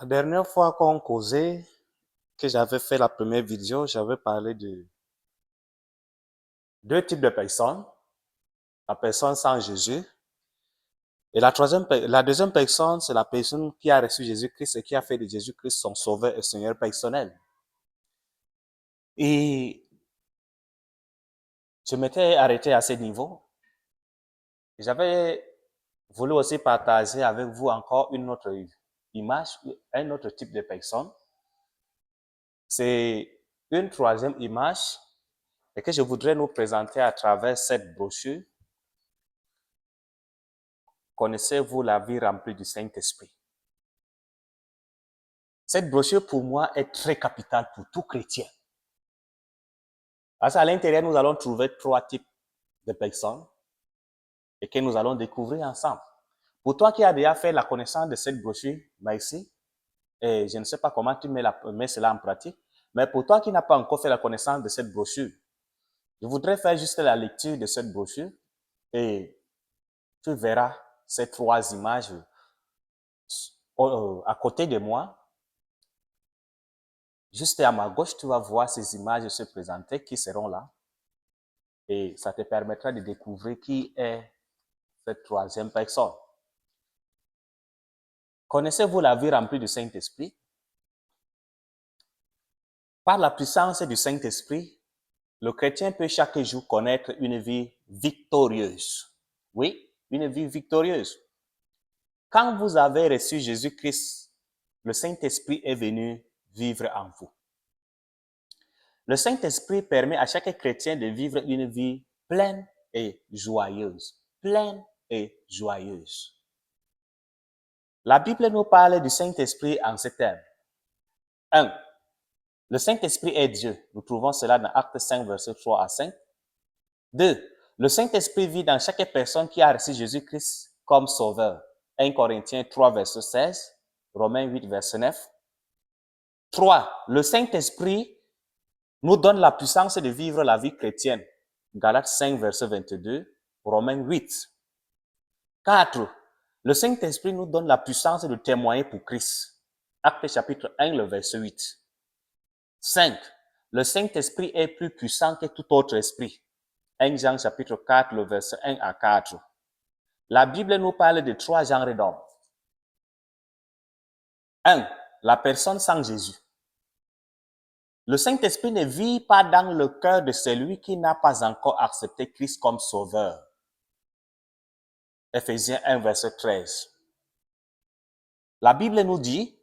La dernière fois qu'on causait, que j'avais fait la première vidéo, j'avais parlé de deux types de personnes. La personne sans Jésus. Et la deuxième personne, c'est la personne qui a reçu Jésus-Christ et qui a fait de Jésus-Christ son sauveur et Seigneur personnel. Et je m'étais arrêté à ce niveau. J'avais voulu aussi partager avec vous encore une autre image, un autre type de personne. C'est une troisième image et que je voudrais nous présenter à travers cette brochure. Connaissez-vous la vie remplie du Saint-Esprit? Cette brochure, pour moi, est très capitale pour tout chrétien. Parce qu'à l'intérieur, nous allons trouver trois types de personnes et que nous allons découvrir ensemble. Pour toi qui as déjà fait la connaissance de cette brochure, merci. Et je ne sais pas comment tu mets cela en pratique, mais pour toi qui n'as pas encore fait la connaissance de cette brochure, je voudrais faire juste la lecture de cette brochure et tu verras ces trois images à côté de moi. Juste à ma gauche, tu vas voir ces images se présenter qui seront là. Et ça te permettra de découvrir qui est cette troisième personne. Connaissez-vous la vie remplie du Saint-Esprit? Par la puissance du Saint-Esprit, le chrétien peut chaque jour connaître une vie victorieuse. Oui, une vie victorieuse. Quand vous avez reçu Jésus-Christ, le Saint-Esprit est venu vivre en vous. Le Saint-Esprit permet à chaque chrétien de vivre une vie pleine et joyeuse. Pleine et joyeuse. La Bible nous parle du Saint-Esprit en ces termes. 1. Le Saint-Esprit est Dieu. Nous trouvons cela dans Actes 5, versets 3 à 5. 2. Le Saint-Esprit vit dans chaque personne qui a reçu Jésus-Christ comme sauveur. 1 Corinthiens 3, verset 16. Romains 8, verset 9. 3. Le Saint-Esprit nous donne la puissance de vivre la vie chrétienne. Galates 5, verset 22. Romains 8. 4. Le Saint-Esprit nous donne la puissance de témoigner pour Christ. Actes chapitre 1, le verset 8. 5. Le Saint-Esprit est plus puissant que tout autre esprit. 1 Jean chapitre 4, le verset 1 à 4. La Bible nous parle de trois genres d'hommes. 1. La personne sans Jésus. Le Saint-Esprit ne vit pas dans le cœur de celui qui n'a pas encore accepté Christ comme sauveur. Éphésiens 1, verset 13. La Bible nous dit,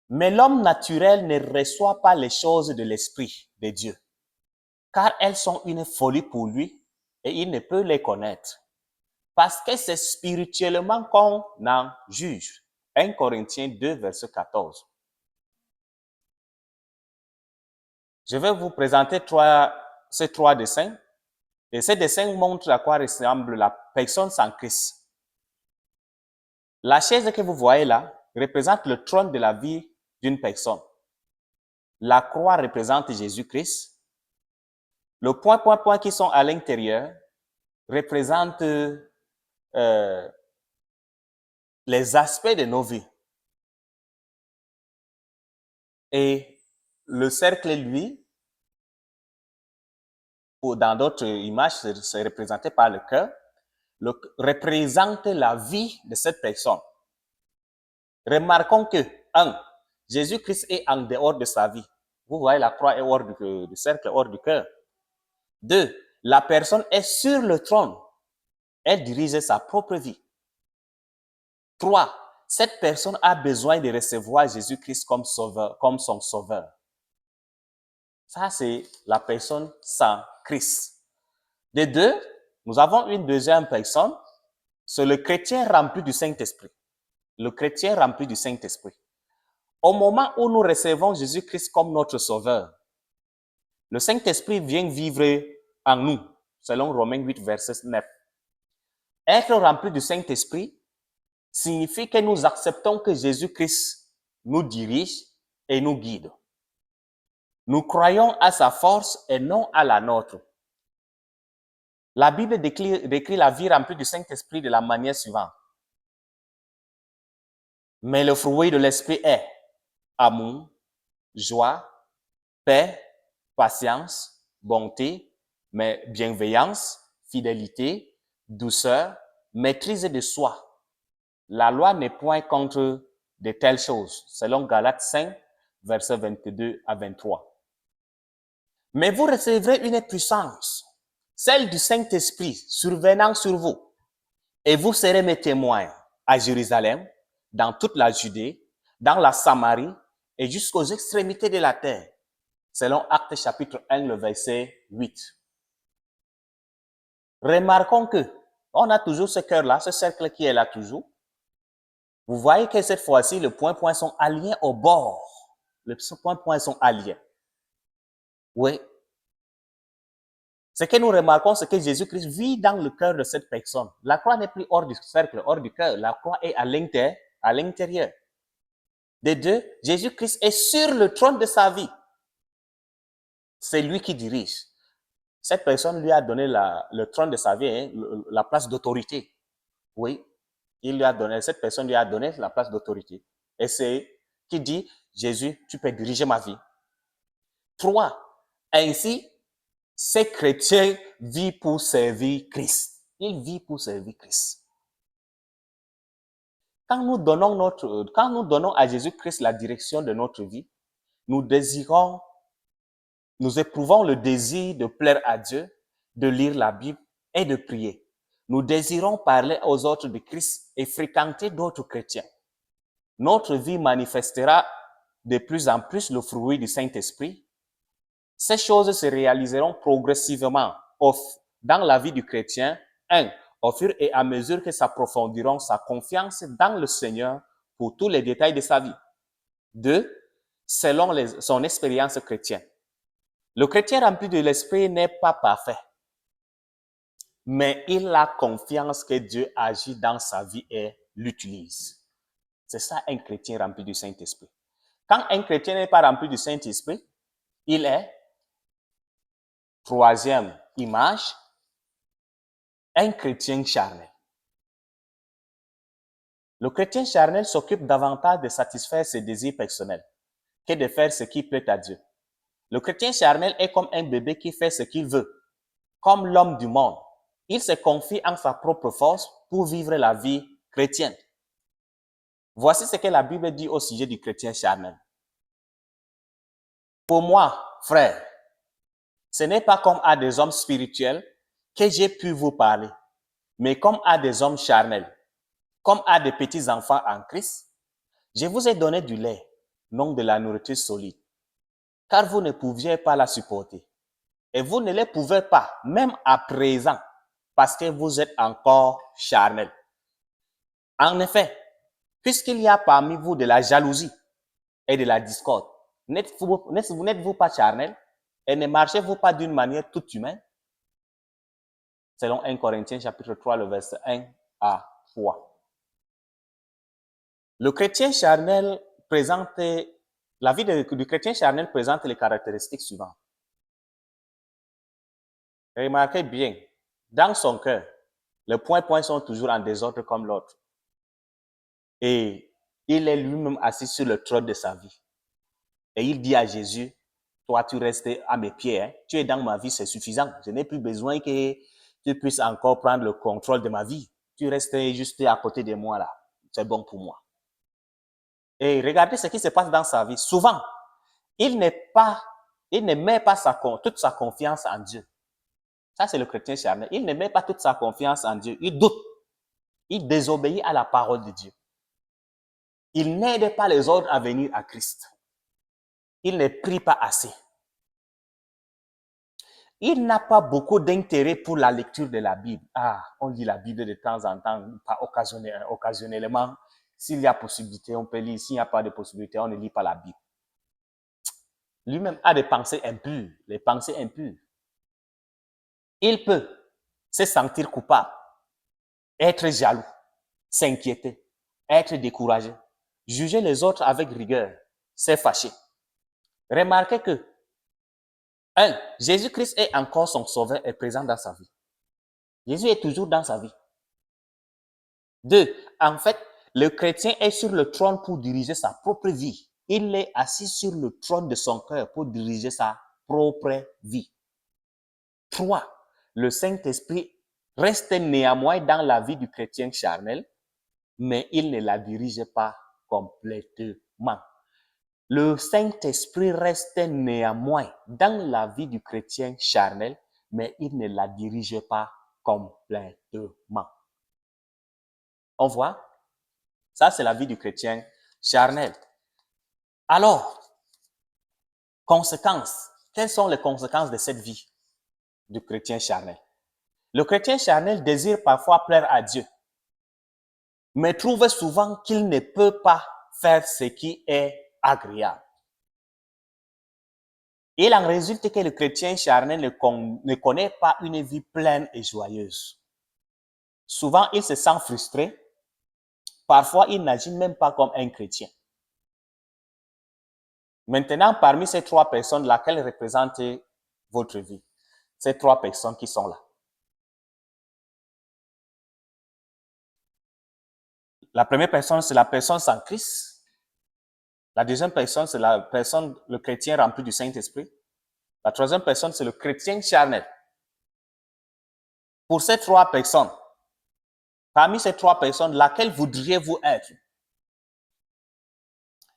mais l'homme naturel ne reçoit pas les choses de l'Esprit de Dieu, car elles sont une folie pour lui et il ne peut les connaître. Parce que c'est spirituellement qu'on en juge. 1 Corinthiens 2, verset 14. Je vais vous présenter ces trois dessins. Et ces dessins montrent à quoi ressemble la personne sans Christ. La chaise que vous voyez là représente le trône de la vie d'une personne. La croix représente Jésus-Christ. Le point qui sont à l'intérieur représentent les aspects de nos vies. Et le cercle, lui, ou dans d'autres images, c'est représenté par le cœur, représente la vie de cette personne. Remarquons que, 1. Jésus-Christ est en dehors de sa vie. Vous voyez, la croix est hors du cercle, hors du cœur. 2. La personne est sur le trône. Elle dirige sa propre vie. 3. Cette personne a besoin de recevoir Jésus-Christ comme sauveur, comme son sauveur. Ça, c'est la personne sans Christ. De 2, nous avons une deuxième personne, c'est le chrétien rempli du Saint-Esprit. Le chrétien rempli du Saint-Esprit. Au moment où nous recevons Jésus-Christ comme notre sauveur, le Saint-Esprit vient vivre en nous, selon Romains 8, verset 9. Être rempli du Saint-Esprit signifie que nous acceptons que Jésus-Christ nous dirige et nous guide. Nous croyons à sa force et non à la nôtre. La Bible décrit la vie remplie du Saint-Esprit de la manière suivante. Mais le fruit de l'esprit est amour, joie, paix, patience, bonté, mais bienveillance, fidélité, douceur, maîtrise de soi. La loi n'est point contre de telles choses, selon Galates 5, versets 22 à 23. Mais vous recevrez une puissance, celle du Saint-Esprit, survenant sur vous, et vous serez mes témoins à Jérusalem, dans toute la Judée, dans la Samarie et jusqu'aux extrémités de la terre, selon Actes chapitre 1, le verset 8. Remarquons que on a toujours ce cœur-là, ce cercle qui est là toujours. Vous voyez que cette fois-ci, les points sont alignés au bord. Les points sont alignés. Oui. Ce que nous remarquons, c'est que Jésus-Christ vit dans le cœur de cette personne. La croix n'est plus hors du cercle, hors du cœur. La croix est à l'intérieur. De deux, Jésus-Christ est sur le trône de sa vie. C'est lui qui dirige. Cette personne lui a donné le trône de sa vie, hein, la place d'autorité. Oui, cette personne lui a donné la place d'autorité. Et c'est qui dit, Jésus, tu peux diriger ma vie. 3. Ainsi, ces chrétiens vivent pour servir Christ. Ils vivent pour servir Christ. Quand nous donnons à Jésus-Christ la direction de notre vie, nous éprouvons le désir de plaire à Dieu, de lire la Bible et de prier. Nous désirons parler aux autres de Christ et fréquenter d'autres chrétiens. Notre vie manifestera de plus en plus le fruit du Saint-Esprit. Ces choses se réaliseront progressivement dans la vie du chrétien. 1. Au fur et à mesure que s'approfondiront sa confiance dans le Seigneur pour tous les détails de sa vie. 2. Selon son expérience chrétienne. Le chrétien rempli de l'Esprit n'est pas parfait, mais il a confiance que Dieu agit dans sa vie et l'utilise. C'est ça un chrétien rempli du Saint-Esprit. Quand un chrétien n'est pas rempli du Saint-Esprit, il est, troisième image, un chrétien charnel. Le chrétien charnel s'occupe davantage de satisfaire ses désirs personnels que de faire ce qui plaît à Dieu. Le chrétien charnel est comme un bébé qui fait ce qu'il veut, comme l'homme du monde. Il se confie en sa propre force pour vivre la vie chrétienne. Voici ce que la Bible dit au sujet du chrétien charnel. Pour moi, frère, ce n'est pas comme à des hommes spirituels que j'ai pu vous parler, mais comme à des hommes charnels, comme à des petits enfants en Christ. Je vous ai donné du lait, non de la nourriture solide, car vous ne pouviez pas la supporter. Et vous ne les pouvez pas, même à présent, parce que vous êtes encore charnel. En effet, puisqu'il y a parmi vous de la jalousie et de la discorde, n'êtes-vous pas charnel et ne marchez-vous pas d'une manière toute humaine? Selon 1 Corinthiens chapitre 3, le verset 1 à 3. Le chrétien charnel la vie du chrétien charnel présente les caractéristiques suivantes. Remarquez bien, dans son cœur, les points sont toujours en désordre comme l'autre. Et il est lui-même assis sur le trône de sa vie. Et il dit à Jésus, toi tu restes à mes pieds, hein? Tu es dans ma vie, c'est suffisant. Je n'ai plus besoin que tu puisses encore prendre le contrôle de ma vie. Tu restes juste à côté de moi là. C'est bon pour moi. Et regardez ce qui se passe dans sa vie. Souvent, il ne met pas toute sa confiance en Dieu. Ça, c'est le chrétien charnel. Il ne met pas toute sa confiance en Dieu. Il doute. Il désobéit à la parole de Dieu. Il n'aide pas les autres à venir à Christ. Il ne prie pas assez. Il n'a pas beaucoup d'intérêt pour la lecture de la Bible. On lit la Bible de temps en temps, pas occasionnellement. S'il y a possibilité, on peut lire. S'il n'y a pas de possibilité, on ne lit pas la Bible. Lui-même a des pensées impures, les pensées impures. Il peut se sentir coupable, être jaloux, s'inquiéter, être découragé, juger les autres avec rigueur, se fâcher. Remarquez que 1. Jésus-Christ est encore son sauveur et présent dans sa vie. Jésus est toujours dans sa vie. 2. En fait, Le chrétien est sur le trône pour diriger sa propre vie. Il est assis sur le trône de son cœur pour diriger sa propre vie. 3. Le Saint-Esprit reste néanmoins dans la vie du chrétien charnel, mais il ne la dirige pas complètement. Le Saint-Esprit reste néanmoins dans la vie du chrétien charnel, mais il ne la dirige pas complètement. On voit? Ça, c'est la vie du chrétien charnel. Alors, conséquences. Quelles sont les conséquences de cette vie du chrétien charnel? Le chrétien charnel désire parfois plaire à Dieu, mais trouve souvent qu'il ne peut pas faire ce qui est agréable. Il en résulte que le chrétien charnel ne connaît pas une vie pleine et joyeuse. Souvent, il se sent frustré. Parfois, il n'agit même pas comme un chrétien. Maintenant, parmi ces 3 personnes, laquelle représente votre vie? Ces 3 personnes qui sont là. La première personne, c'est la personne sans Christ. La deuxième personne, c'est la personne, le chrétien rempli du Saint-Esprit. La troisième personne, c'est le chrétien charnel. Pour ces 3 personnes, parmi ces 3 personnes, laquelle voudriez-vous être?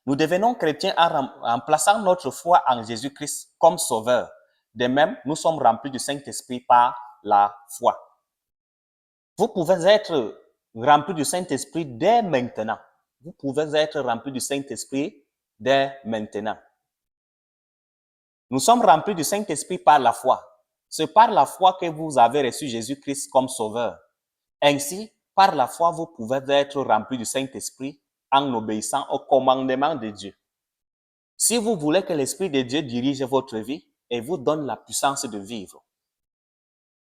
Nous devenons chrétiens en plaçant notre foi en Jésus-Christ comme sauveur. De même, nous sommes remplis du Saint-Esprit par la foi. Vous pouvez être rempli du Saint-Esprit dès maintenant. Vous pouvez être rempli du Saint-Esprit dès maintenant. Nous sommes remplis du Saint-Esprit par la foi. C'est par la foi que vous avez reçu Jésus-Christ comme sauveur. Ainsi, par la foi, vous pouvez être rempli du Saint-Esprit en obéissant au commandement de Dieu. Si vous voulez que l'Esprit de Dieu dirige votre vie et vous donne la puissance de vivre,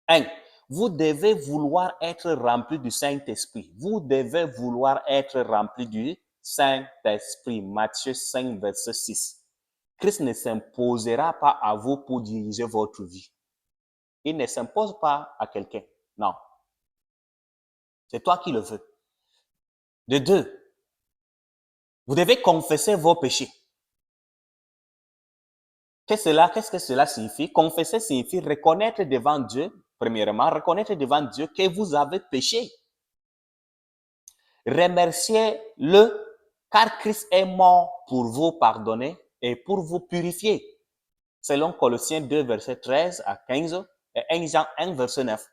1. Vous devez vouloir être rempli du Saint-Esprit. Vous devez vouloir être rempli du Saint-Esprit. Matthieu 5, verset 6. Christ ne s'imposera pas à vous pour diriger votre vie. Il ne s'impose pas à quelqu'un. Non. C'est toi qui le veux. De 2, vous devez confesser vos péchés. Qu'est-ce que cela signifie? Confesser signifie reconnaître devant Dieu, premièrement, reconnaître devant Dieu que vous avez péché. Remerciez-le, car Christ est mort pour vous pardonner et pour vous purifier. Selon Colossiens 2, verset 13 à 15 et 1 Jean 1, verset 9.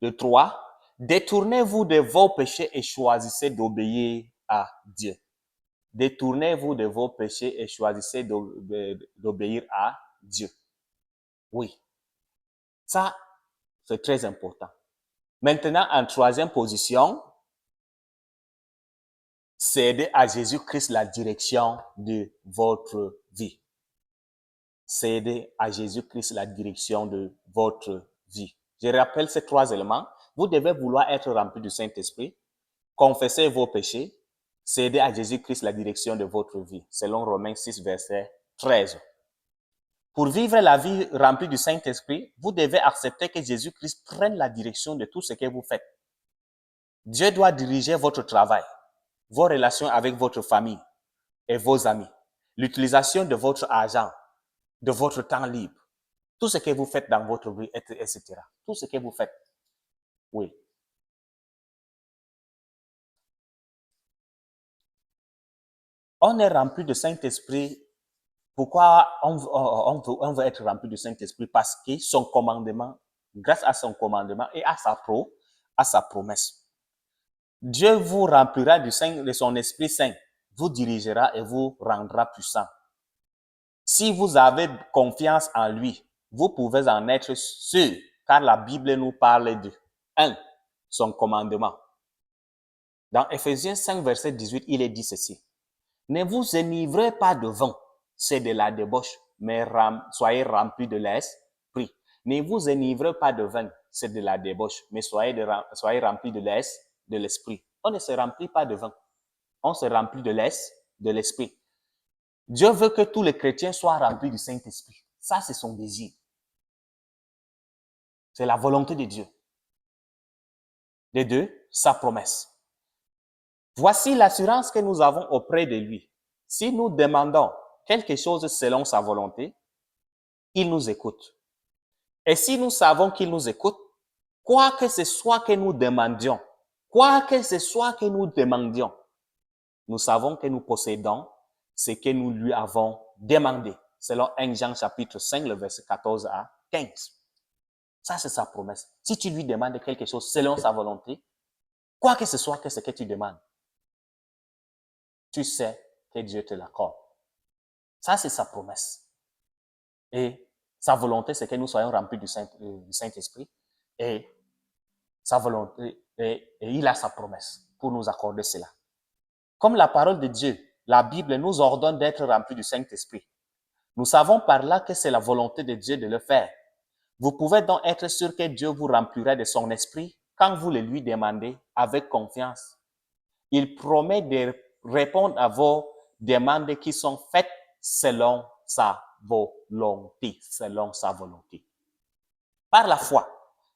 De 3, détournez-vous de vos péchés et choisissez d'obéir à Dieu. Détournez-vous de vos péchés et choisissez d'obéir à Dieu. Oui, ça, c'est très important. Maintenant, en troisième position, cédez à Jésus-Christ la direction de votre vie. Cédez à Jésus-Christ la direction de votre vie. Je rappelle ces 3 éléments. Vous devez vouloir être rempli du Saint-Esprit, confesser vos péchés, cédez à Jésus-Christ la direction de votre vie, selon Romains 6, verset 13. Pour vivre la vie remplie du Saint-Esprit, vous devez accepter que Jésus-Christ prenne la direction de tout ce que vous faites. Dieu doit diriger votre travail, vos relations avec votre famille et vos amis, l'utilisation de votre argent, de votre temps libre, tout ce que vous faites dans votre vie, etc. Tout ce que vous faites. Oui. On est rempli de Saint-Esprit. Pourquoi on veut être rempli du Saint-Esprit? Parce que son commandement, grâce à son commandement et à sa promesse, Dieu vous remplira de son Esprit Saint, vous dirigera et vous rendra puissant. Si vous avez confiance en lui, vous pouvez en être sûr, car la Bible nous parle de 1. Son commandement. Dans Ephésiens 5, verset 18, il est dit ceci. Ne vous enivrez pas de vin, c'est de la débauche, mais soyez remplis de l'esprit. Ne vous enivrez pas de vin, c'est de la débauche, mais soyez remplis de l'esprit. On ne se remplit pas de vin, on se remplit de l'esprit. Dieu veut que tous les chrétiens soient remplis du Saint-Esprit. Ça, c'est son désir. C'est la volonté de Dieu. De 2, sa promesse. Voici l'assurance que nous avons auprès de lui. Si nous demandons quelque chose selon sa volonté, il nous écoute. Et si nous savons qu'il nous écoute, quoi que ce soit que nous demandions, nous savons que nous possédons ce que nous lui avons demandé, selon 1 Jean chapitre 5, le verset 14 à 15. Ça, c'est sa promesse. Si tu lui demandes quelque chose selon sa volonté, quoi que ce soit que ce que tu demandes, tu sais que Dieu te l'accorde. Ça, c'est sa promesse. Et sa volonté, c'est que nous soyons remplis du Saint-Esprit. Et sa volonté, et il a sa promesse pour nous accorder cela. Comme la parole de Dieu, la Bible nous ordonne d'être remplis du Saint-Esprit. Nous savons par là que c'est la volonté de Dieu de le faire. Vous pouvez donc être sûr que Dieu vous remplira de son esprit quand vous le lui demandez avec confiance. Il promet de répondre à vos demandes qui sont faites selon sa volonté, Par la foi,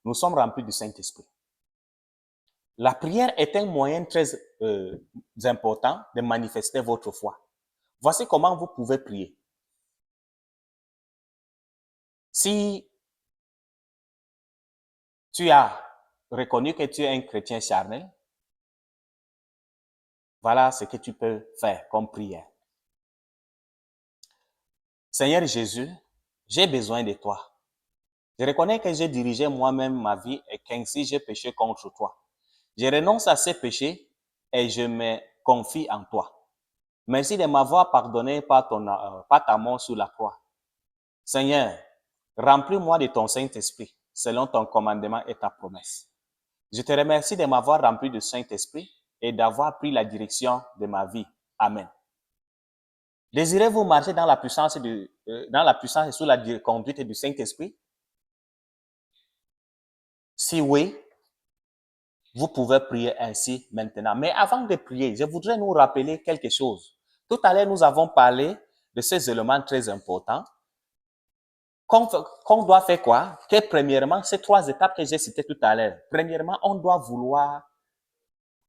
nous sommes remplis du Saint-Esprit. La prière est un moyen très important de manifester votre foi. Voici comment vous pouvez prier. Si tu as reconnu que tu es un chrétien charnel, voilà ce que tu peux faire comme prière. Seigneur Jésus, j'ai besoin de toi. Je reconnais que j'ai dirigé moi-même ma vie et qu'ainsi j'ai péché contre toi. Je renonce à ces péchés et je me confie en toi. Merci de m'avoir pardonné par ta mort sur la croix. Seigneur, remplis-moi de ton Saint-Esprit selon ton commandement et ta promesse. Je te remercie de m'avoir rempli du Saint-Esprit et d'avoir pris la direction de ma vie. Amen. Désirez-vous marcher dans la puissance et sous la conduite du Saint-Esprit? Si oui, vous pouvez prier ainsi maintenant. Mais avant de prier, je voudrais nous rappeler quelque chose. Tout à l'heure, nous avons parlé de ces éléments très importants. Qu'on doit faire quoi? Que premièrement, ces 3 étapes que j'ai citées tout à l'heure. Premièrement,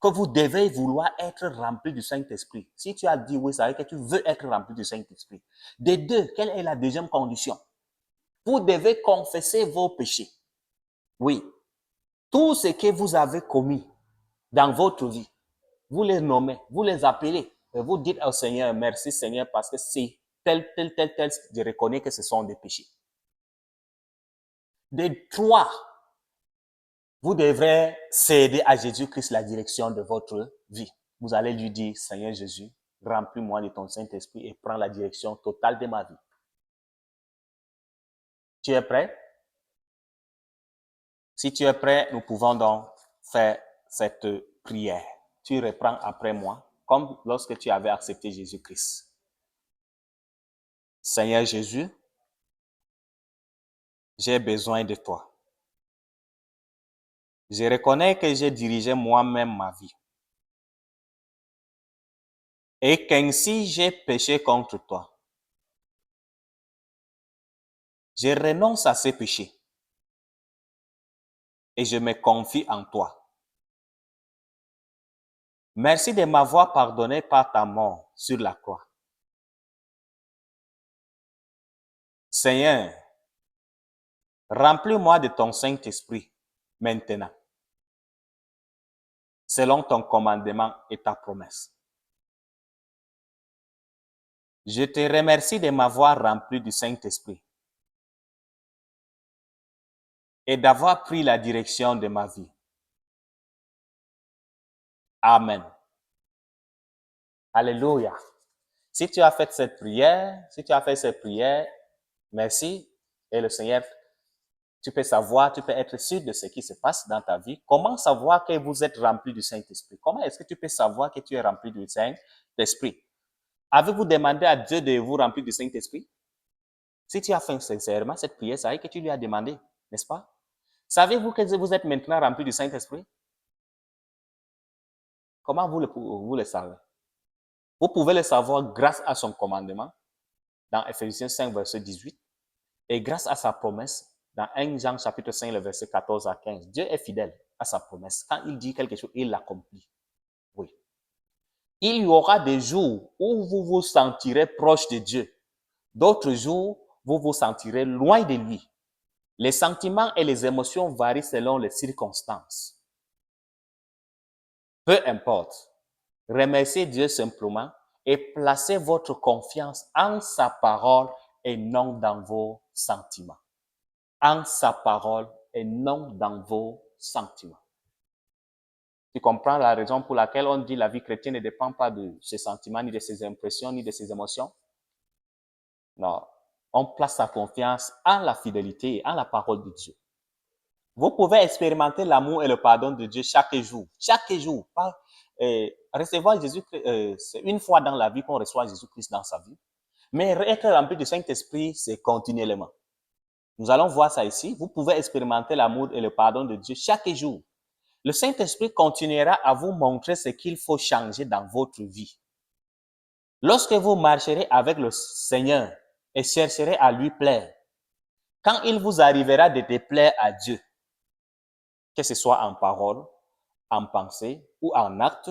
vous devez vouloir être rempli du Saint-Esprit. Si tu as dit oui, ça veut dire que tu veux être rempli du Saint-Esprit. De 2, quelle est la deuxième condition? Vous devez confesser vos péchés. Oui. Tout ce que vous avez commis dans votre vie, vous les nommez, vous les appelez, et vous dites au Seigneur, merci Seigneur, parce que c'est tel, je reconnais que ce sont des péchés. De 3, vous devrez céder à Jésus-Christ la direction de votre vie. Vous allez lui dire, Seigneur Jésus, remplis-moi de ton Saint-Esprit et prends la direction totale de ma vie. Tu es prêt? Si tu es prêt, nous pouvons donc faire cette prière. Tu reprends après moi, comme lorsque tu avais accepté Jésus-Christ. Seigneur Jésus, j'ai besoin de toi. Je reconnais que j'ai dirigé moi-même ma vie et qu'ainsi j'ai péché contre toi. Je renonce à ces péchés et je me confie en toi. Merci de m'avoir pardonné par ta mort sur la croix. Seigneur, remplis-moi de ton Saint-Esprit maintenant, selon ton commandement et ta promesse. Je te remercie de m'avoir rempli du Saint-Esprit et d'avoir pris la direction de ma vie. Amen. Alléluia. Si tu as fait cette prière, merci. Et le Seigneur, tu peux être sûr de ce qui se passe dans ta vie. Comment savoir que vous êtes rempli du Saint-Esprit? Comment est-ce que tu peux savoir que tu es rempli du Saint-Esprit? Avez-vous demandé à Dieu de vous remplir du Saint-Esprit? Si tu as fait sincèrement cette prière, ça veut dire que tu lui as demandé, n'est-ce pas? Savez-vous que vous êtes maintenant rempli du Saint-Esprit? Comment vous le savez? Vous pouvez le savoir grâce à son commandement dans Ephésiens 5, verset 18 et grâce à sa promesse dans 1 Jean chapitre 5, le verset 14 à 15. Dieu est fidèle à sa promesse. Quand il dit quelque chose, il l'accomplit. Oui. Il y aura des jours où vous vous sentirez proche de Dieu. D'autres jours, vous vous sentirez loin de lui. Les sentiments et les émotions varient selon les circonstances. Peu importe. Remerciez Dieu simplement et placez votre confiance en sa parole et non dans vos sentiments. En sa parole et non dans vos sentiments. Tu comprends la raison pour laquelle on dit la vie chrétienne ne dépend pas de ses sentiments, ni de ses impressions, ni de ses émotions? Non. On place sa confiance en la fidélité et en la parole de Dieu. Vous pouvez expérimenter l'amour et le pardon de Dieu chaque jour. Chaque jour. Recevoir Jésus-Christ, c'est une fois dans la vie qu'on reçoit Jésus-Christ dans sa vie. Mais être rempli du Saint-Esprit, c'est continuellement. Nous allons voir ça ici. Vous pouvez expérimenter l'amour et le pardon de Dieu chaque jour. Le Saint-Esprit continuera à vous montrer ce qu'il faut changer dans votre vie. Lorsque vous marcherez avec le Seigneur et chercherez à lui plaire, quand il vous arrivera de déplaire à Dieu, que ce soit en parole, en pensée ou en acte,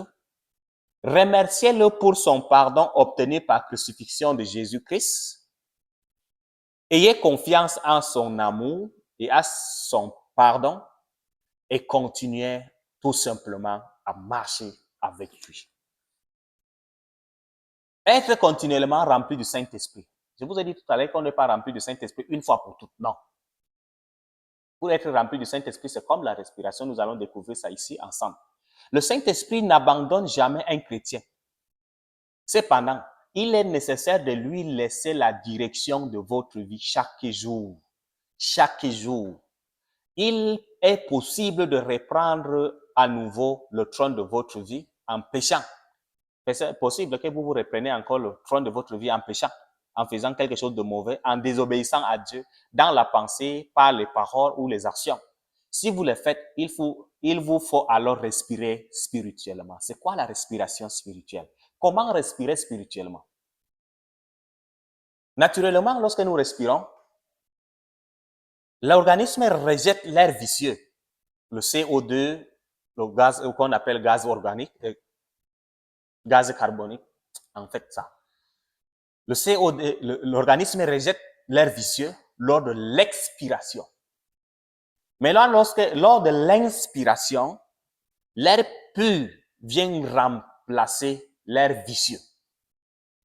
remerciez-le pour son pardon obtenu par crucifixion de Jésus-Christ. Ayez confiance en son amour et à son pardon et continuez tout simplement à marcher avec lui. Être continuellement rempli du Saint-Esprit. Je vous ai dit tout à l'heure qu'on n'est pas rempli du Saint-Esprit une fois pour toutes. Non. Pour être rempli du Saint-Esprit, c'est comme la respiration. Nous allons découvrir ça ici ensemble. Le Saint-Esprit n'abandonne jamais un chrétien. Cependant, il est nécessaire de lui laisser la direction de votre vie chaque jour. Chaque jour. Il est possible de reprendre à nouveau le trône de votre vie en péchant. C'est possible que vous vous repreniez encore le trône de votre vie en péchant, en faisant quelque chose de mauvais, en désobéissant à Dieu, dans la pensée, par les paroles ou les actions. Si vous le faites, il vous faut alors respirer spirituellement. C'est quoi la respiration spirituelle? Comment respirer spirituellement? Naturellement, lorsque nous respirons, l'organisme rejette l'air vicieux, le CO2, le gaz qu'on appelle gaz organique, gaz carbonique, en fait ça. Le CO2, l'organisme rejette l'air vicieux lors de l'expiration. Mais là, lors de l'inspiration, l'air pur vient remplacer l'air vicieux.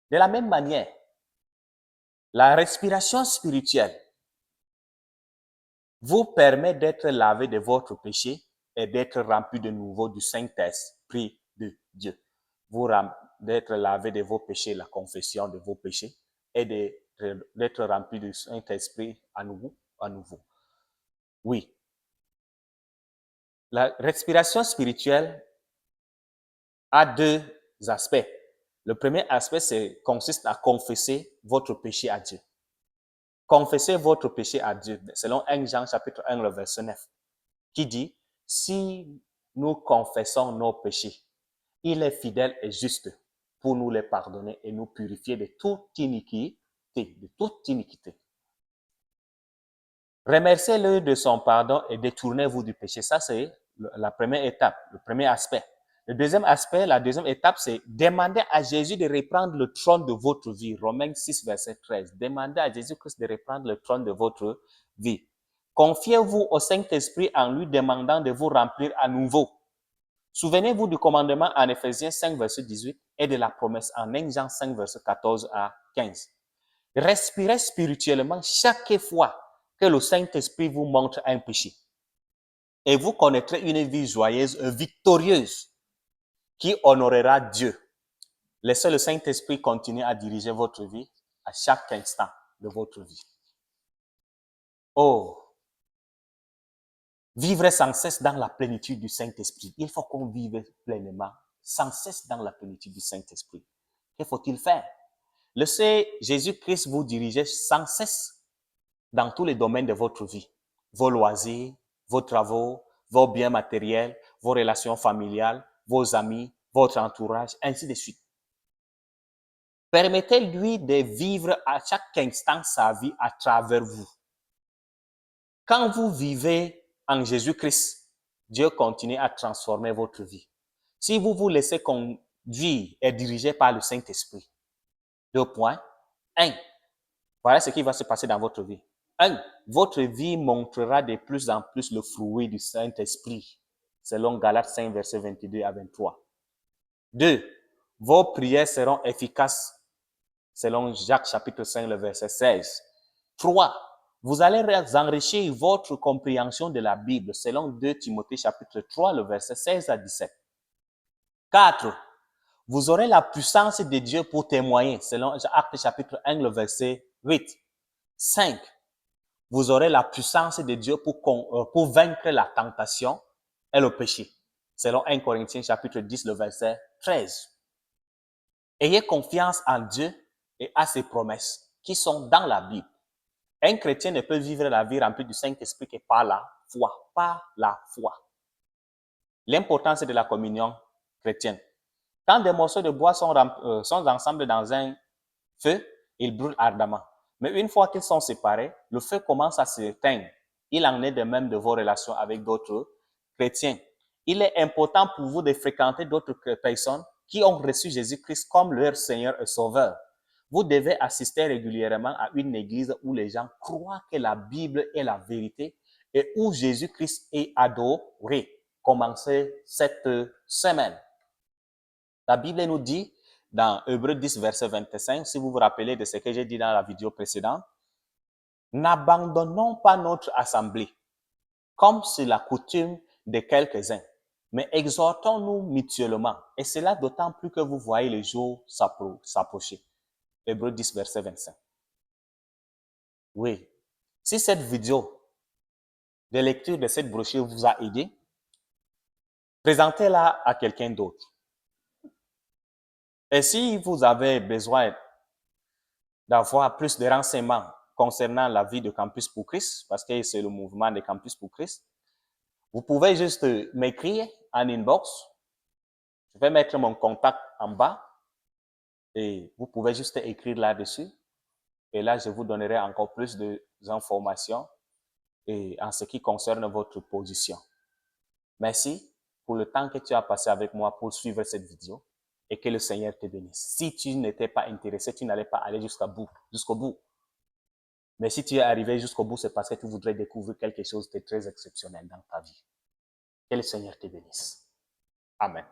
De la même manière, la respiration spirituelle vous permet d'être lavé de votre péché et d'être rempli de nouveau du Saint-Esprit de Dieu. D'être lavé de vos péchés, la confession de vos péchés, et d'être rempli du Saint-Esprit à nouveau. Oui. La respiration spirituelle a deux aspects. Le premier aspect consiste à confesser votre péché à Dieu. Confessez votre péché à Dieu, selon 1 Jean chapitre 1, le verset 9, qui dit, si nous confessons nos péchés, il est fidèle et juste pour nous les pardonner et nous purifier de toute iniquité. Remerciez-le de son pardon et détournez-vous du péché. Ça, c'est la première étape, le premier aspect. Le deuxième aspect, la deuxième étape, c'est demander à Jésus de reprendre le trône de votre vie. Romains 6, verset 13. Demandez à Jésus-Christ de reprendre le trône de votre vie. Confiez-vous au Saint-Esprit en lui demandant de vous remplir à nouveau. Souvenez-vous du commandement en Éphésiens 5, verset 18 et de la promesse en 1 Jean 5, verset 14 à 15. Respirez spirituellement chaque fois que le Saint-Esprit vous montre un péché. Et vous connaîtrez une vie joyeuse et victorieuse qui honorera Dieu. Laissez le Saint-Esprit continuer à diriger votre vie à chaque instant de votre vie. Oh, vivre sans cesse dans la plénitude du Saint-Esprit. Il faut qu'on vive pleinement, sans cesse dans la plénitude du Saint-Esprit. Que faut-il faire? Laissez Jésus-Christ vous diriger sans cesse dans tous les domaines de votre vie. Vos loisirs, vos travaux, vos biens matériels, vos relations familiales, vos amis, votre entourage, ainsi de suite. Permettez-lui de vivre à chaque instant sa vie à travers vous. Quand vous vivez en Jésus-Christ, Dieu continue à transformer votre vie. Si vous vous laissez vie est dirigée par le Saint-Esprit. 2 points. 1. Voilà ce qui va se passer dans votre vie. 1. Votre vie montrera de plus en plus le fruit du Saint-Esprit, selon Galates 5, versets 22 à 23. 2. Vos prières seront efficaces, selon Jacques chapitre 5, le verset 16. 3. Vous allez enrichir votre compréhension de la Bible, selon 2 Timothée chapitre 3, le verset 16 à 17. 4. Vous aurez la puissance de Dieu pour témoigner, selon Actes chapitre 1, le verset 8. 5. Vous aurez la puissance de Dieu pour vaincre la tentation et le péché, selon 1 Corinthiens chapitre 10, le verset 13. Ayez confiance en Dieu et à ses promesses qui sont dans la Bible. Un chrétien ne peut vivre la vie remplie du Saint-Esprit que par la foi, par la foi. L'importance de la communion chrétienne. Quand des morceaux de bois sont ensemble dans un feu, ils brûlent ardemment. Mais une fois qu'ils sont séparés, le feu commence à s'éteindre. Il en est de même de vos relations avec d'autres chrétiens. Il est important pour vous de fréquenter d'autres personnes qui ont reçu Jésus-Christ comme leur Seigneur et Sauveur. Vous devez assister régulièrement à une église où les gens croient que la Bible est la vérité et où Jésus-Christ est adoré. Commencez cette semaine. La Bible nous dit dans Hébreux 10, verset 25, si vous vous rappelez de ce que j'ai dit dans la vidéo précédente, n'abandonnons pas notre assemblée, comme c'est la coutume de quelques-uns, mais exhortons-nous mutuellement, et cela d'autant plus que vous voyez le jour s'approcher. Hébreux 10, verset 25. Oui. Si cette vidéo de lecture de cette brochure vous a aidé, présentez-la à quelqu'un d'autre. Et si vous avez besoin d'avoir plus de renseignements concernant la vie de Campus pour Christ, parce que c'est le mouvement de Campus pour Christ, vous pouvez juste m'écrire en inbox. Je vais mettre mon contact en bas et vous pouvez juste écrire là-dessus. Et là, je vous donnerai encore plus d'informations en ce qui concerne votre position. Merci pour le temps que tu as passé avec moi pour suivre cette vidéo et que le Seigneur te bénisse. Si tu n'étais pas intéressé, tu n'allais pas aller jusqu'au bout. Mais si tu es arrivé jusqu'au bout, c'est parce que tu voudrais découvrir quelque chose de très exceptionnel dans ta vie. Que le Seigneur te bénisse. Amen.